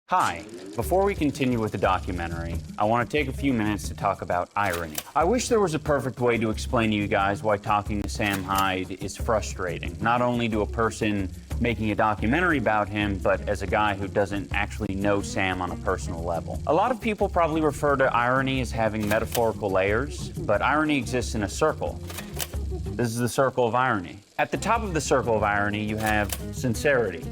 Hi. Before we continue with the documentary, I want to take a few minutes to talk about irony. I wish there was a perfect way to explain to you guys why talking to Sam Hyde is frustrating, not only to a person making a documentary about him, but as a guy who doesn't actually know Sam on a personal level. A lot of people probably refer to irony as having metaphorical layers, but irony exists in a circle. This is the circle of irony. At the top of the circle of irony, you have sincerity.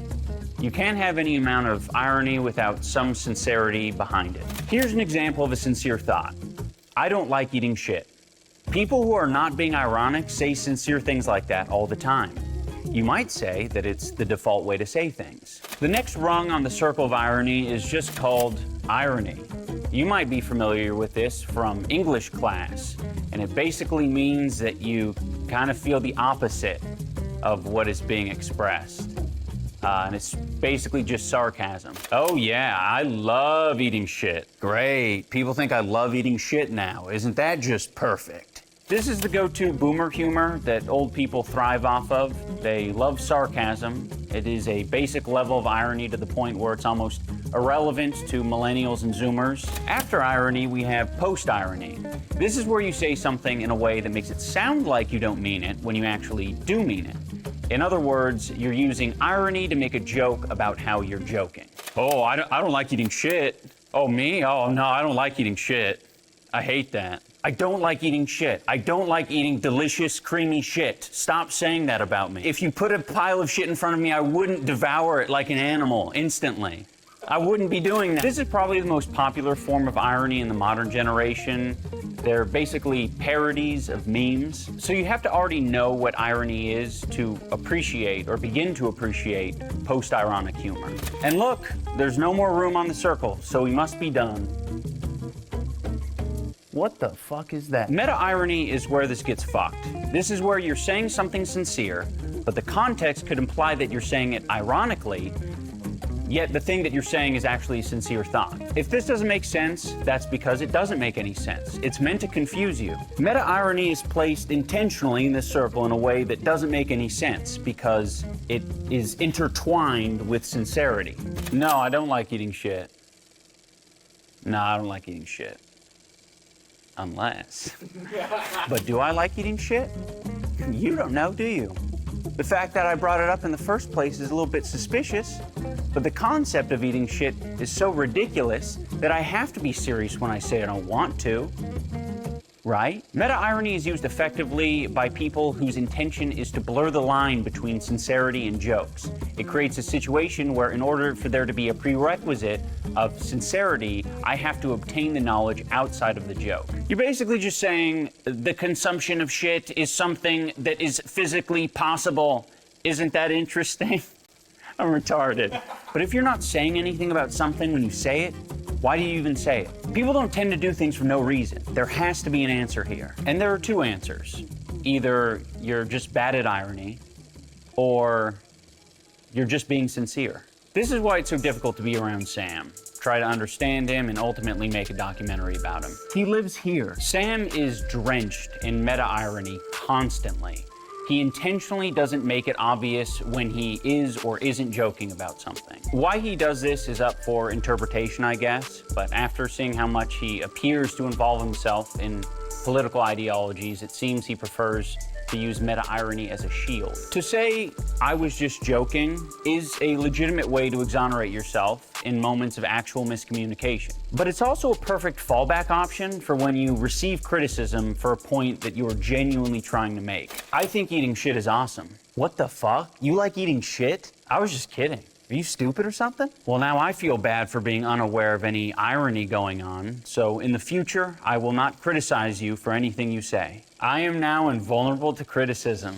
You can't have any amount of irony without some sincerity behind it. Here's an example of a sincere thought. I don't like eating shit. People who are not being ironic say sincere things like that all the time. You might say that it's the default way to say things. The next rung on the circle of irony is just called irony. You might be familiar with this from English class, and it basically means that you kind of feel the opposite of what is being expressed. And it's basically just sarcasm. Oh yeah, I love eating shit. Great, people think I love eating shit now. Isn't that just perfect? This is the go-to boomer humor that old people thrive off of. They love sarcasm. It is a basic level of irony to the point where it's almost irrelevant to millennials and zoomers. After irony, we have post-irony. This is where you say something in a way that makes it sound like you don't mean it when you actually do mean it. In other words, you're using irony to make a joke about how you're joking. Oh, I don't like eating shit. Oh, me? Oh, no, I don't like eating shit. I hate that. I don't like eating shit. I don't like eating delicious, creamy shit. Stop saying that about me. If you put a pile of shit in front of me, I wouldn't devour it like an animal instantly. I wouldn't be doing that. This is probably the most popular form of irony in the modern generation. They're basically parodies of memes. So you have to already know what irony is to appreciate or begin to appreciate post-ironic humor. And look, there's no more room on the circle, so we must be done. What the fuck is that? Meta-irony is where this gets fucked. This is where you're saying something sincere, but the context could imply that you're saying it ironically, yet the thing that you're saying is actually a sincere thought. If this doesn't make sense, that's because it doesn't make any sense. It's meant to confuse you. Meta-irony is placed intentionally in this circle in a way that doesn't make any sense because it is intertwined with sincerity. No, I don't like eating shit. No, I don't like eating shit. Unless. But do I like eating shit? You don't know, do you? The fact that I brought it up in the first place is a little bit suspicious, but the concept of eating shit is so ridiculous that I have to be serious when I say I don't want to. Right? Meta-irony is used effectively by people whose intention is to blur the line between sincerity and jokes. It creates a situation where in order for there to be a prerequisite of sincerity, I have to obtain the knowledge outside of the joke. You're basically just saying the consumption of shit is something that is physically possible. Isn't that interesting? I'm retarded. But if you're not saying anything about something when you say it, why do you even say it? People don't tend to do things for no reason. There has to be an answer here. And there are two answers. Either you're just bad at irony, or you're just being sincere. This is why it's so difficult to be around Sam. Try to understand him and ultimately make a documentary about him. He lives here. Sam is drenched in meta-irony constantly. He intentionally doesn't make it obvious when he is or isn't joking about something. Why he does this is up for interpretation, I guess, but after seeing how much he appears to involve himself in political ideologies, it seems he prefers to use meta-irony as a shield. To say, I was just joking, is a legitimate way to exonerate yourself in moments of actual miscommunication. But it's also a perfect fallback option for when you receive criticism for a point that you're genuinely trying to make. I think eating shit is awesome. What the fuck? You like eating shit? I was just kidding. Are you stupid or something? Well, now I feel bad for being unaware of any irony going on, so in the future, I will not criticize you for anything you say. I am now invulnerable to criticism.